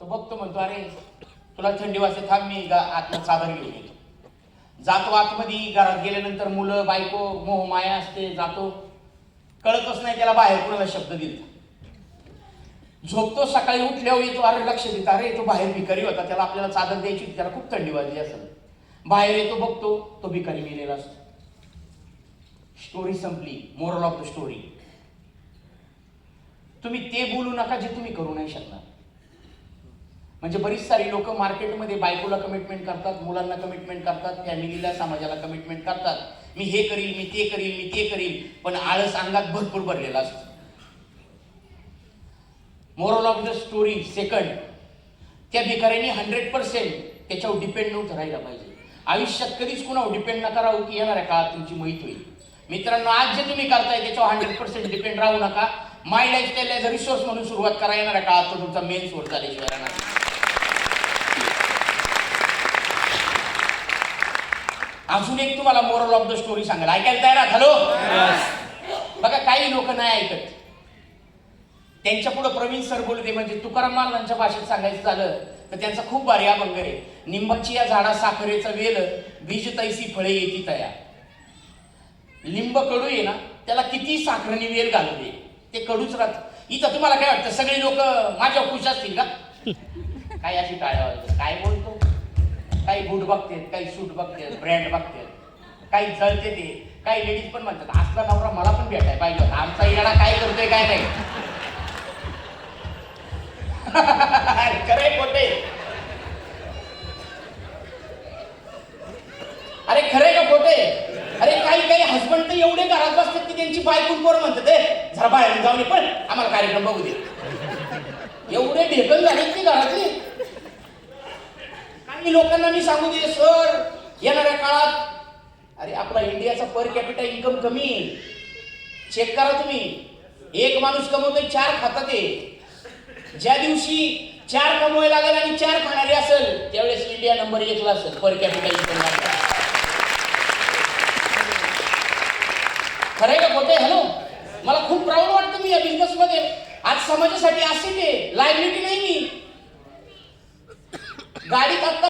तो बघतो, म्हणतो अरे तुला थंडी वाजते, थांब मी आतनं चादर घेऊन येतो. जातो आतमध्ये, घरात गेल्यानंतर मुलं बायको मोह माया असते, जातो, कळतच नाही त्याला बाहेर कुणाला शब्द दिला. झोपतो, सकाळी उठल्यावर येतो, अरे लक्ष देत, अरे तो बाहेर भिकारी होता, त्याला आपल्याला चादर द्यायची होती, त्याला खूप थंडी वाजली असेल. बाहेर येतो, बघतो तो भिकारी मेलेला असतो. स्टोरी संपली. मोरल ऑफ द स्टोरी, तुम्ही ते बोलू नका जे तुम्ही करू नाही शकणार. म्हणजे बरीच सारी लोक मार्केटमध्ये बायकोला कमिटमेंट करतात, मुलांना कमिटमेंट करतात, फॅमिलीला, समाजाला कमिटमेंट करतात. मी हे करील, मी ते करील, मी ते करील, पण आळस अंगात भरपूर भरलेला असतो. Moral of the story second, त्या भिकाऱ्यांनी 100% त्याच्यावर डिपेंड नव्हतं राहायला पाहिजे. आयुष्यात कधीच कुणावर डिपेंड नका राहू की येणाऱ्या काळात तुमची माहित होईल. मित्रांनो, आज जे तुम्ही करताय त्याच्यावर 100% डिपेंड राहू नका. माय लाईफस्टाईल ॲज अ रिसोर्स म्हणून सुरुवात करा. येणाऱ्या काळात तो तुमचा मेन सोर्स झाल्याशिवाय राहणार. अजून एक तुम्हाला मोरल ऑफ द स्टोरी सांगाल, ऐकायला तयार आहात? हॅलो. बघा, काही लोक नाही ऐकत. त्यांच्या पुढे प्रवीण सर बोलते, म्हणजे तुकाराम महाराजांच्या भाषेत सांगायचं झालं तर त्यांचा खूप भारी अभंग आहे. निंबाची या झाडा साखरेचा वेल, बीज तैसी फळे येती तया. लिंब कडू आहे ना, त्याला किती साखरेने वेल घालू दे, ते कडूच राहत. इथं तुम्हाला काय वाटतं, सगळे लोक माझ्या खुश असतील का? काही अशी टाळ्या वाजतात, काय बोलतो, काही बूट बघतात, काही सूट बघतात, ब्रँड बघतात, काही जळते ते, काही लेडीज पण म्हणतात असला नवरा मला पण भेटाय पाहिजे होता, आमचा येडा काय करतोय काय नाही. खरे खोटे, अरे खरे का खोटे? अरे काही हसबंड तर एवढे घरात बसतात की त्यांची बायकून पोर म्हणतात जरा बाहेर जाऊन पण आम्हाला कार्यक्रम बघू दे. एवढे ढेकन झालेत की घरातले. काही लोकांना मी सांगू दे, सर येणाऱ्या काळात, अरे आपला इंडियाचा पर कॅपिटा इन्कम कमी, चेक करा तुम्ही. एक माणूस कमवतोय 4 खातात आहे. ज्या दिवशी 4 कमवायला लागेल आणि 4 खाणारी असेल त्यावेळेस इंडिया नंबर 1 ला असेल पर कॅपिटल इन्कम. खरंय का खोटे? हॅलो, मला खूप प्राऊड वाटतं मी या बिझनेस मध्ये. आज समाजासाठी असे लायबिलिटी नाही. मी गाडीत आता